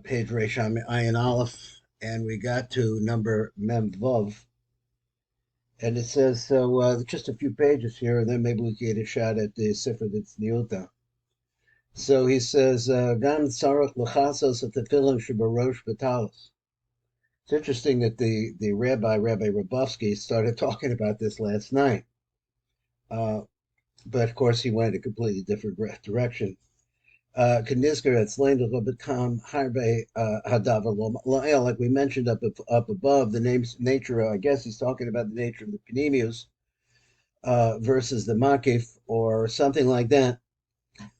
Page Resh Ayin Aleph, and we got to number Mem Vav, and it says so. Just a few pages here, and then maybe we can get a shot at the Sefer that's Niuta. So he says, "Gam tzarach lechasos at tefillin shebarosh betalis." It's interesting that the Rabbi Rabovsky, started talking about this last night, uh, but of course he went a completely different direction. Kanizker at Slain to Become Harbe Hadavar Lael, like we mentioned up above, the nature. I guess he's talking about the nature of the Panemius versus the Makif or something like that.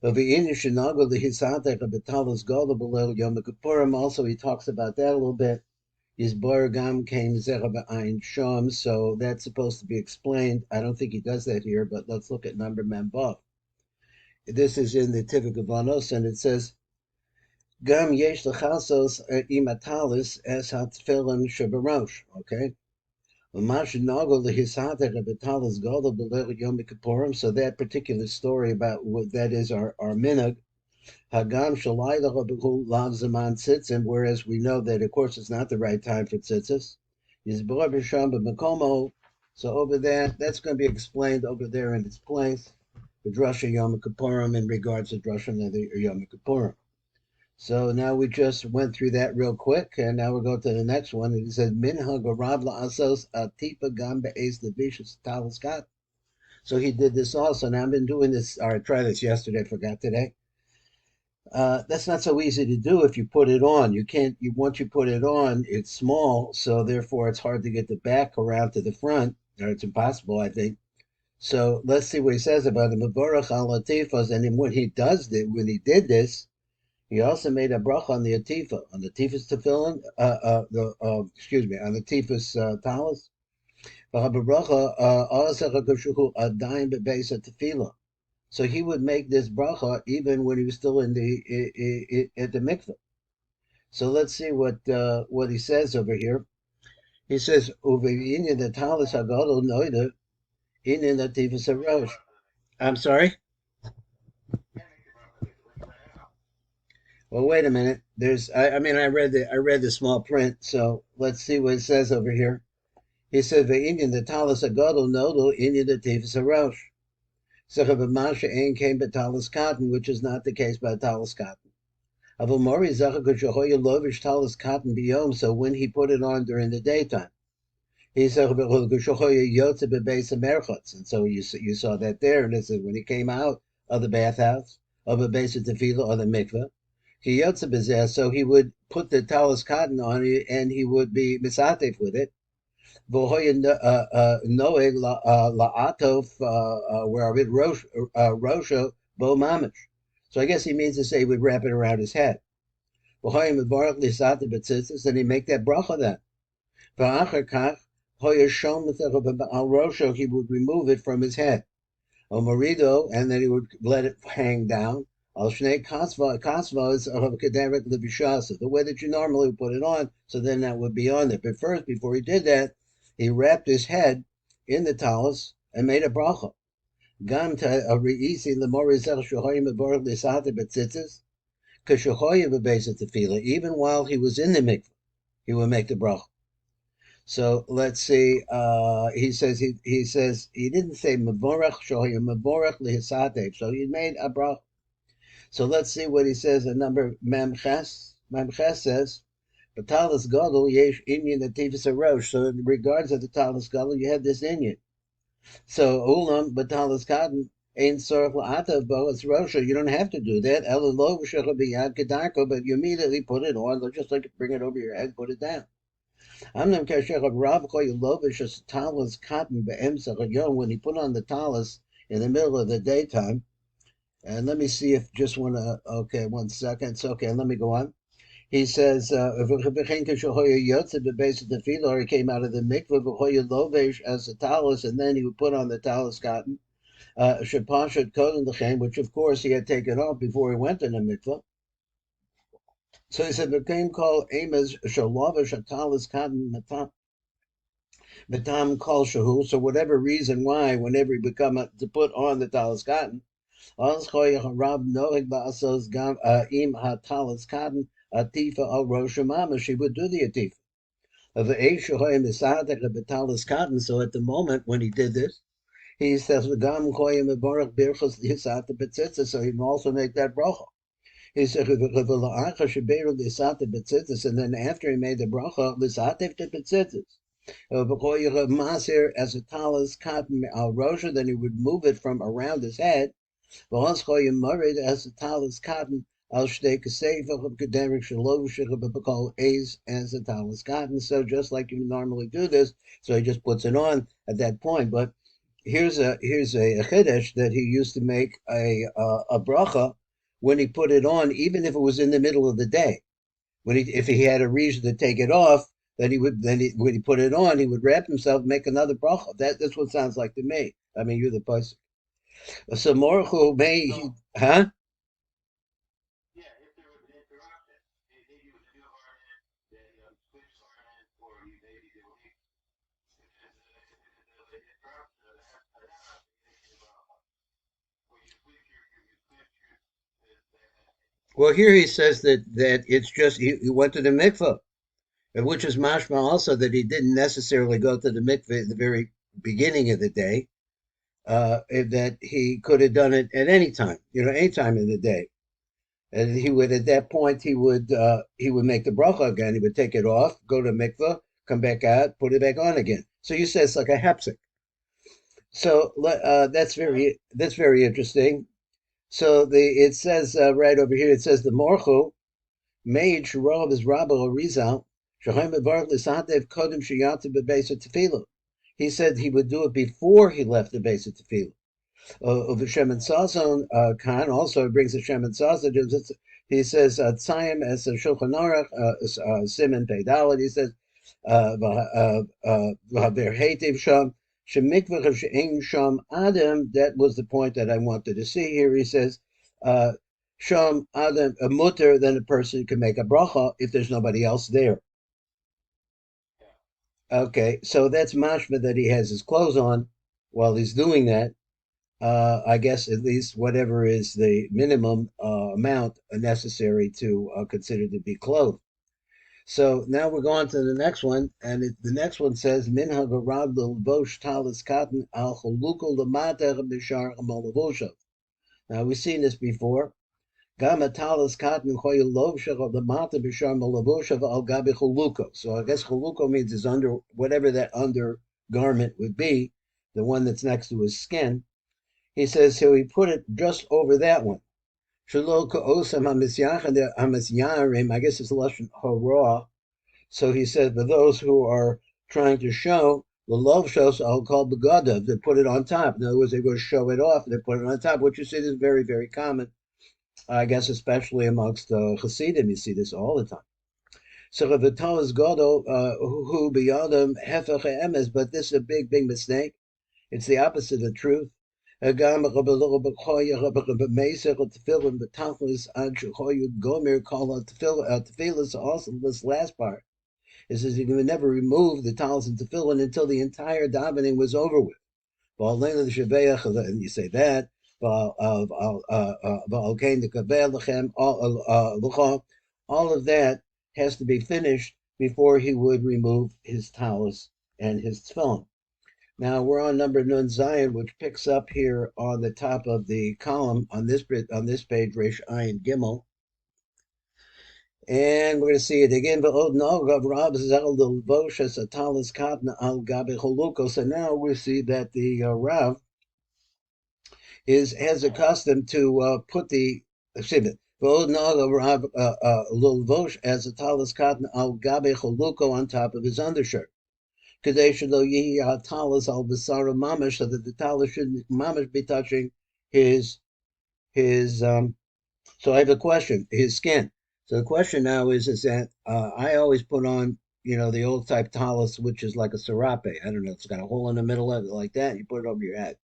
But the Shinago the Hisatek of Betalas Gola below Yom Kippurim. Also, he talks about that a little bit. His Borgam came Zeraba Ein Shom, so that's supposed to be explained. I don't think he does that here, but let's look at number Membav. This is in the Tivik of Vanos, and it says Gam yesh lechasos imatalis es hatfilim shabarosh. Okay. Umash nago lehisater betalis gola beler yom kippurim. So that particular story about what that is our minhag. Hagam shalayla behu lav zaman tzitzim. Whereas we know that of course it's not the right time for tzitzis. Yizbar b'sham b'makomo. So over there, that's going to be explained over there in its place. The drush yom kippurim in regards to drush and the yom kippurim. So now we just went through that real quick, and now we'll go to the next one. It says Minhag Rav La'asos Atipa Gam Be'ez Levishus Talaskat. So he did this also. Now I've been doing this, or I tried this yesterday, forgot today. That's not so easy to do if you put it on. You can't, once you put it on, it's small, so therefore it's hard to get the back around to the front, or it's impossible, I think. So let's see what he says about the Mavorach al Latifas. And then when he did this, he also made a bracha on the atifa, on the tifus tefillin, excuse me, on the tifus talis. So he would make this bracha even when he was still in at the mikveh. So let's see what he says over here. He says, "Uve'inyan the talis hagadol noida inyan the tifus harosh." I'm sorry. Well, wait a minute. I mean, I read the small print. So let's see what it says over here. He said, "Ve'inyan the talis agadol nodo inyan the tifus harosh." Sechav ain't came betalis katan, which is not the case by talis katan. Avomori zachakushahoya lovish talis katan biyom. So when he put it on during the daytime, he said kushahoya yotze bebesa merchotz, and so you saw that there. And it says when he came out of the bathhouse of a base of tefillah or the mikveh. So he would put the talis cotton on it, and he would be misatif with it. Noeg la'atov where rosho bo mamish. So I guess he means to say he would wrap it around his head. And he make that bracha then. He would remove it from his head. Morido, and then he would let it hang down. Al Shnei Kasva is Kederet Lebishasa, the way that you normally would put it on, so then that would be on there. But first, before he did that, he wrapped his head in the talus and made a bracha. Gam ta reisi lemorizach shohoyim beborach lisate betzitzis, kashohoyim bebesa tefila. Even while he was in the mikveh, he would make the bracha. So let's see. He says he didn't say mavorach shoyim mavorach lihisatev. So he made a bracha. So let's see what he says in number Memches. Memches says, "Batalas gadol yesh inyan atifus arosh." So in regards to the talis gadol, you have this inyan. So ulam batalas katan ein sorach la'atav bo it's rosha. You don't have to do that. Elalo v'shecha biyad kedarko, but you immediately put it on, just like bring it over your head, put it down. When he put on the talis in the middle of the daytime, and let me see if just want to, okay, 1 second. So, okay, let me go on. He says, or he came out of the mikveh as a talis, and then he would put on the talis cotton, which of course he had taken off before he went to the mikveh. So he said, became called Amos Shalava Shatalis Katan Matam Kol Shahu. So whatever reason why, whenever he become to put on the talis cotton, Rab Noeg Ba'asos Gam Im Ha Talis Cotton atifa al rosh mama. She would do the atifa of the Eishahoy Misadak of Betalis Katan. So at the moment when he did this, he says, "V'gam koyim eborach birchos lisata betzitzis." So he can also make that bracha. He said, "V'la'acha sheberu lisata betzitzis," and then after he made the bracha, lisatev to betzitzis. V'koyich masir as a talis katan al rosha, then he would move it from around his head. V'hos koyim marid as a talis katan al shtei kaseifa of kederik shalosh b'kol eis as a talis katan. So just like you normally do this, so he just puts it on at that point. But here's a chiddush that he used to make a bracha when he put it on, even if it was in the middle of the day. If he had a reason to take it off, then when he put it on, he would wrap himself, make another bracha. That's what it sounds like to me. I mean, you're the person. So Morchu may, huh? Well, here he says that it's just he went to the mikveh, which is mashma also that he didn't necessarily go to the mikveh at the very beginning of the day. That he could have done it at any time, any time in the day. And he would at that point he would make the bracha again. He would take it off, go to mikveh, come back out, put it back on again. So you say it's like a hepsic. So that's very interesting. So it says right over here. It says the morchu made sharav is rabba Arizal shachaim bevar lisatev kodem sheyatze bebeisa tefillah. He said he would do it before he left the base of tefillah. Of the Shemin Sazon Khan also brings the Shemin Sazon. He says Tzayim as a Shulchan Aruch Simon Peidalad. He says V'haber Heitiv Sham Shemikvach She'ein Sham Adam. That was the point that I wanted to see here. He says Sham Adam a mutter, then a person can make a bracha if there's nobody else there. Okay, so that's mashma that he has his clothes on while he's doing that. I guess at least whatever is the minimum amount necessary to consider to be clothed. So now we're going to the next one, and the next one says minhag rab l'lvosh talis katan al choluko l'matach b'shar amolavoshav. Now we've seen this before. Gama talis katan choyu lovshav l'matach b'shar amolavoshav al gabi choluko. So I guess choluko means is under whatever that undergarment would be, the one that's next to his skin. He says, so he put it just over that one. I guess it's Lashon Hora. So he said, for those who are trying to show, the love shows I'll call begadav, they put it on top. In other words, they go show it off, they put it on top, which you see is very, very common. I guess especially amongst Hasidim, you see this all the time. So the Talas Gadol, who beyond hefech emes, but this is a big, big mistake. It's the opposite of truth. Gomer also this last part. It says you would never remove the talis and tefillin until the entire davening was over with. And you say that. All of that has to be finished before he would remove his talis and his tefillin. Now we're on number Nun Zion, which picks up here on the top of the column on this page, Resh Ayin Gimel, and we're going to see it again. So now we see that the Rav has a custom to put the Rav as a talis cotton al gabe choluko on top of his undershirt. Kadesh lo yihi talis al basara mamash, so that the talis shouldn't mamash be touching his. So I have a question. His skin. So the question now is that I always put on the old type talis, which is like a serape. I don't know. It's got a hole in the middle of it like that. You put it over your head.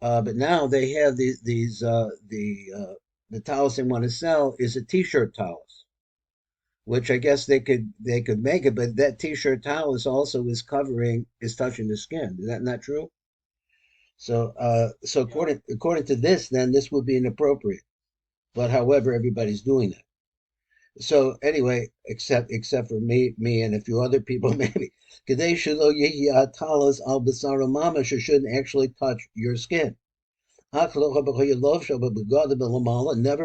But now they have the talis they want to sell is a t-shirt talis, which I guess they could make it, but that t-shirt towel is touching the skin. Is that not true? So according to this, then this would be inappropriate. But however, everybody's doing that. So anyway, except for me and a few other people, maybe Kadesh shelo yihi atalas al basara mamash, you shouldn't actually touch your skin. Never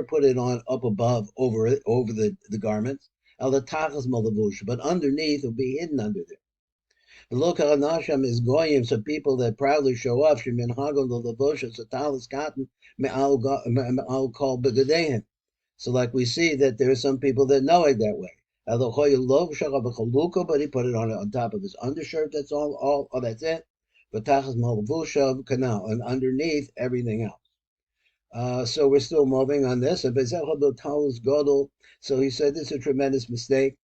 put it on up above over the garments. But underneath will be hidden under there. The local nasham is goyim, so people that proudly show off shemin hagon the levosha satalis cotton me'al kol begadehem. So like we see that there are some people that know it that way. But he put it on top of his undershirt. That's all. Oh, that's it. But tachas malavushav canal, and underneath everything else. So we're still moving on this. So he said this is a tremendous mistake.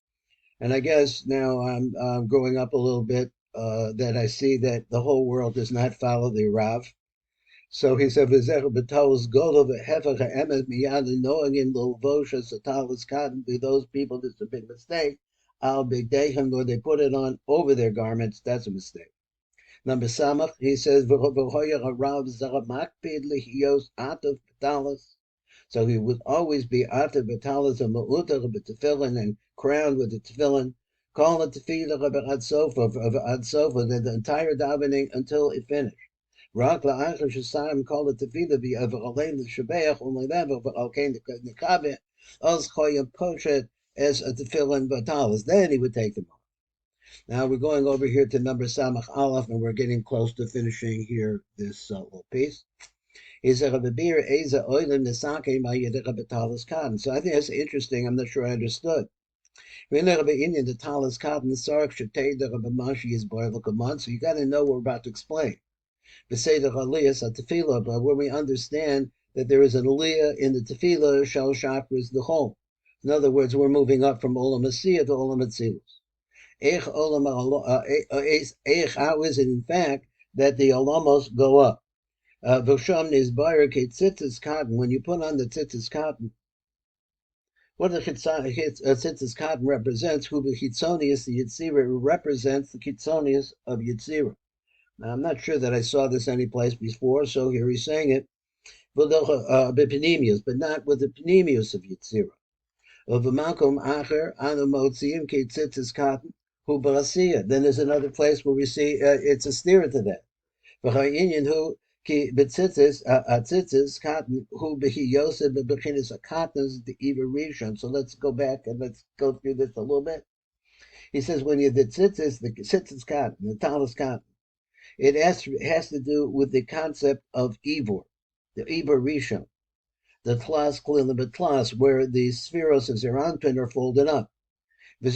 And I guess now I'm growing up a little bit that I see that the whole world does not follow the Rav. So he said, "V'zecher b'talis godol v'hefach ha'emes miyad noagim l'vosha satalis cotton." To those people, this is a big mistake. Al bigdeihem, or they put it on over their garments. That's a mistake. Number samach, he says, "V'hoyer harav zaramakpid lihios atav b'talis." So he would always be atav b'talis and ma'utar b'tefillin and crowned with the tefillin. Call it tefillah ad sofa, the entire davening until it finished. Rak la'achar shesayim call it tefillah v'alein l'shabeach only then v'alkein nekabe os choyim poshet as a tefillin b'talis. Then he would take them off. Now we're going over here to number Samach Aleph, and we're getting close to finishing here this little piece. He said, so I think that's interesting. I'm not sure I understood. So you got to know what we're about to explain. But when we understand that there is an aliyah in the tefillah, shal chakras the whole. In other words, we're moving up from olam asiyah to olam atzilus. How is it in fact that the olamos go up? V'sham nizbayr tzitzit cotton. When you put on the tzitzit cotton, what the tzitzit cotton represents, who the chitzonius, the yitzira, represents the chitzonius of yitzira. Now, I'm not sure that I saw this anyplace before, so here he's saying it. But not with the panemius of yitzira. Of the malcolm acher anamotzim tzitzit cotton who barasiya. Then there's another place where we see it's a steer to that. V'chayinyan who ki betzitzis tzitzis cotton who behi yosef bebechinis akatnas the eva rishon. So let's go back and let's go through this a little bit. He says when you the tzitzis cotton, the talis cotton, it has to do with the concept of ivor, the eva rishon, the tlas klil betlas, where the spheros of zeranpin are folded up. And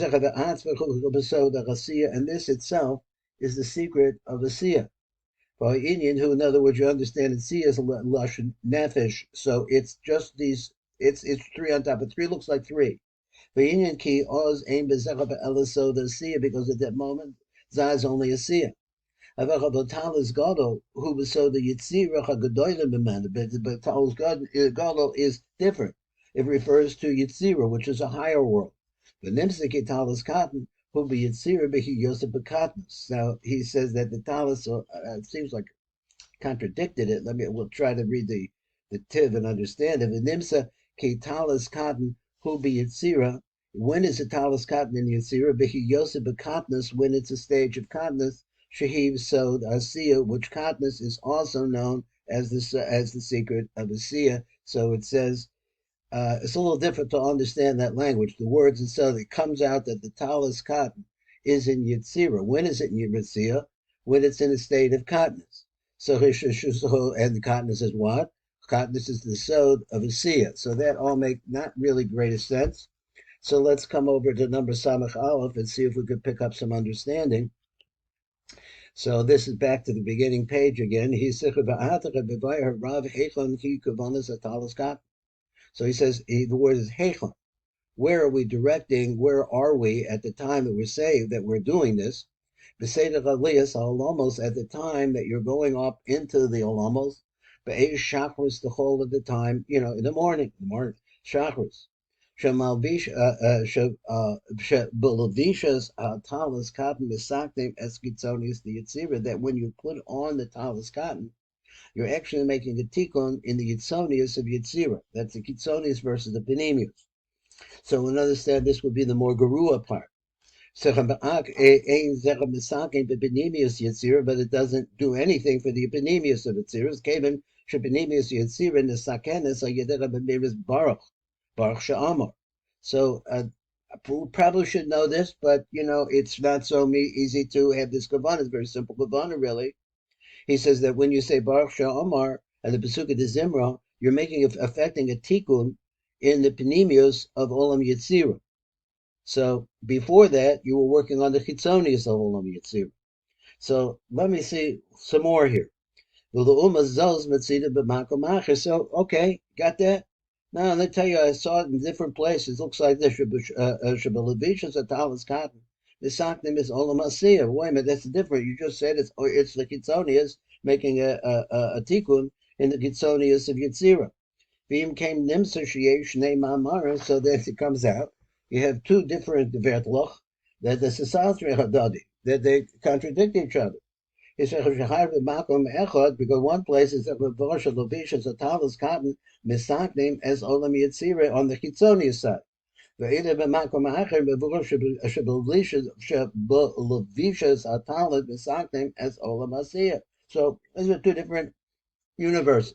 this itself is the secret of a siyah. For Indian, who in other words you understand it, siyah is lashon nefesh. So it's just these. It's three on top of three. Looks like three. For Indian ki oz aim bezechah elaso the siyah, because at that moment zah is only a siyah. Talis gadol who was so the yitzirah hagedolim b'man, but talis gadol is different. It refers to yitzirah, which is a higher world. The nimsiki talis cotton who be yitzirah behi yosef bekatnas. Now he says that the talis it seems like contradicted it. We'll try to read the tiv and understand it. The nimsa ki talis cotton who be yitzirah. When is a talis cotton in yitzirah behi yosef bekatnas? When it's a stage of katnas. Shahiv sod asiya, which katnas is also known as the secret of asiya. So it says it's a little different to understand that language. The words and so it comes out that the talis cotton is in yitzira. When is it in yitzira? When it's in a state of katnas. So and the katnas is what? Katnas is the sod of asiya. So that all make not really greatest sense. So let's come over to number samach aleph and see if we could pick up some understanding. So this is back to the beginning page again. So he says the word is hechon. Where are we directing? Where are we at the time that we're saved, that we're doing this? Almost at the time that you're going up into the olamos, chakras the whole of the time, in the morning, chakras. Talis cotton misaktim eskitzonis the yitzira, that when you put on the talis cotton, you're actually making a tikkun in the yitzonius of yitzira. That's the kitzonius versus the panemius. So we'll understand this would be the more Garua part. But it doesn't do anything for the epinemius of Yitziras. Kevin shepinemius Yitzira nesakenes ayedera b'miris baruch she'amar. So we probably should know this, but it's not so easy to have this kavana. It's very simple kavana, really. He says that when you say baruch she'amar and the pasuk de Zimra, you're affecting a tikkun in the pinemius of olam Yitzira. So before that, you were working on the chitzonius of olam Yitzira. So let me see some more here. So, okay, got that? Now, let me tell you, I saw it in different places. It looks like this. Shabalavisha Satalis Cotton. Misaknim is Olam Asiyah. Wait a minute, that's different. You just said it's the chitzonius making a tikkun in the chitzonius of Yitzira. Vim came Nimsa Shiesh Mamara, so that it comes out. You have two different Vertloch that the Sasatri Hadadi, that they contradict each other. Because one place is that Vavosha Lovisha Satalas Cotton Misaknim as Olam Yitzira on the Chitzonius side. Ve'ida b'makom ha'acher Vavosha Lovisha Satalas Misaknim as Olam Asiyah. So these are two different universes.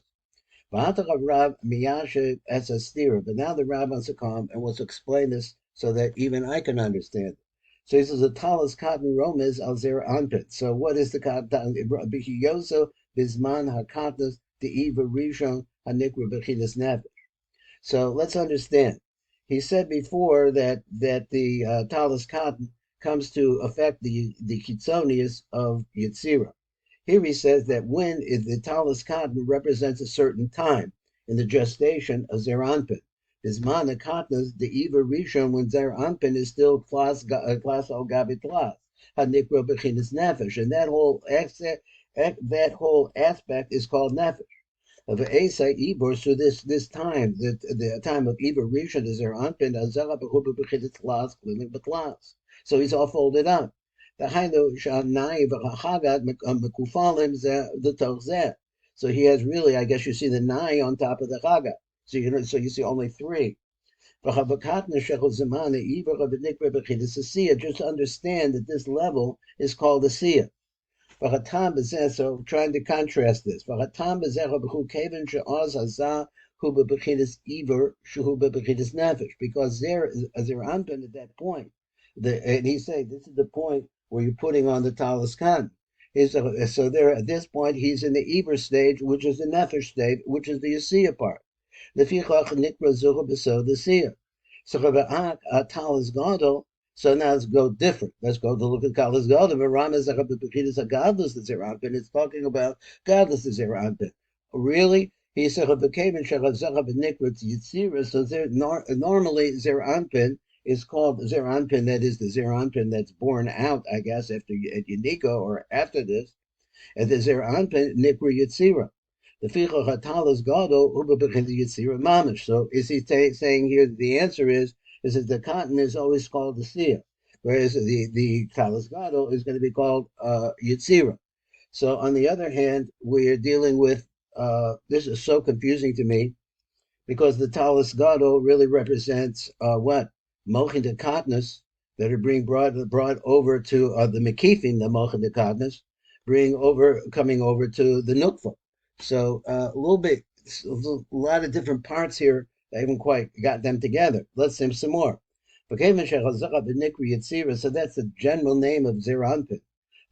Rav Miyasha as a steer, but now the Rav wants to come and wants to explain this so that even I can understand it. So he says the talis cotton romes al zer anpit. So what is the cotton? Bihiyoso bisman hakatnas the eva rishon hanikra bechinas nefesh. So let's understand. He said before that the talis cotton comes to affect the chitzonius of Yitzira. Here he says that when the talus cotton represents a certain time in the gestation of Zer Anpin. Bisman Katnas, the Eva Rishon, when Zer Anpin is still Klas Al Gabi Klas, Hanikra Bechinas Nefesh. And that whole aspect is called Nefesh. Of Asa Ibor, so this time, the time of Eva Rishon is Zer Anpin, Azara Bechuba Bechinas Klas, Klinik Beklas. So he's all folded up. So he has really, I guess you see the nai on top of the chaga. So you see only three. Just understand that this level is called a siyah. So trying to contrast this. Because there anpin at that point, and he said this is the point where you're putting on the talis khan. So there at this point he's in the Eber stage, which is the nefesh stage, which is the Yasiya part. The Siyah. So talis gadol. So now let's go different. Let's go to look at talis gadol. It's talking about godless Zeranpin. Really? He said so there normally Zeranpin is called Zeranpin, that is the Zeranpin that's born out, I guess, after at Yanika or after this, and the Zeranpin Nikra Yitzira. The Ficha Hatalas Gado Uba Yitzira Mamish. So is he saying here that the answer is that the cotton is always called the Sia, whereas the Talas Gado is going to be called Yitzira. So on the other hand, we're dealing with this is so confusing to me, because the Talis Gado really represents what? Mochin de Katnas that are being brought over to the Mekifim, the Mochin de Katnas, coming over to the Nukva. So a lot of different parts here. I haven't quite got them together. Let's see some more. So that's the general name of Zeranpin.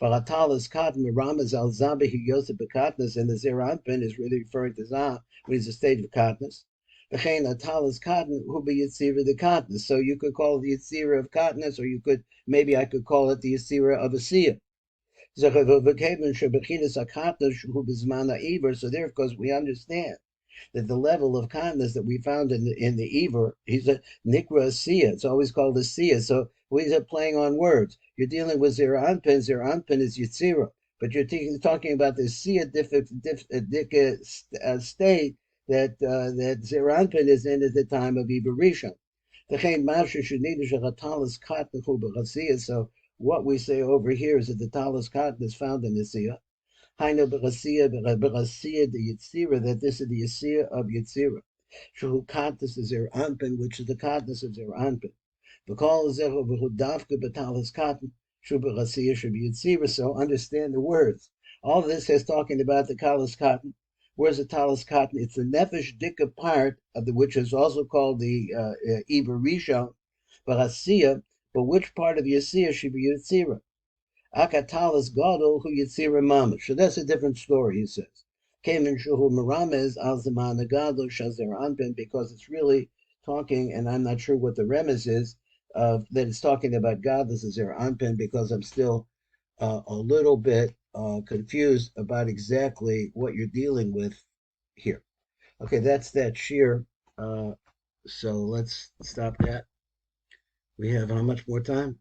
Talis Katan Ramaz al Zabi Yosef Bekatnas, and the Zeranpin is really referring to Zah, when he's a stage of Katnas. So you could call it the Yitzira of Katnas, or maybe I could call it the Yitzira of Asiyah. So there, of course, we understand that the level of kindness that we found in the Eber, he's a Nikra Asiyah. It's always called a Siyah. So we're playing on words. You're dealing with Zeranpin. Zeranpin is Yitzira. But you're talking about the Siyah state that Zeranpin is in at the time of Eber Rishon. So what we say over here is that the talis cotton is found in the Siyah. The Yitzira, that this is the Yitzira of Yitzira. Shu Katas is their anpin, which is the Katas is their anpin. The call is Dafka Batalis Katan, Shubarasiya Shubiyitzira. So understand the words. All this is talking about the Kalas Katan. Where's the Talis Katan? It's the Nefesh Dika part of the, which is also called the Iber Rishon, Barasiya, but which part of Yasiya Shubiyitzira? Akatalis Gadol who Yitzira Mamish. So that's a different story, he says. Kamen Shuhu Maramez al Zaman Gadol Shazer Anpin, because it's really talking, and I'm not sure what the remez is, that it's talking about Gadol as their Anpin, because I'm still a little bit confused about exactly what you're dealing with here. Okay, that's that shear. So let's stop that. We have how much more time?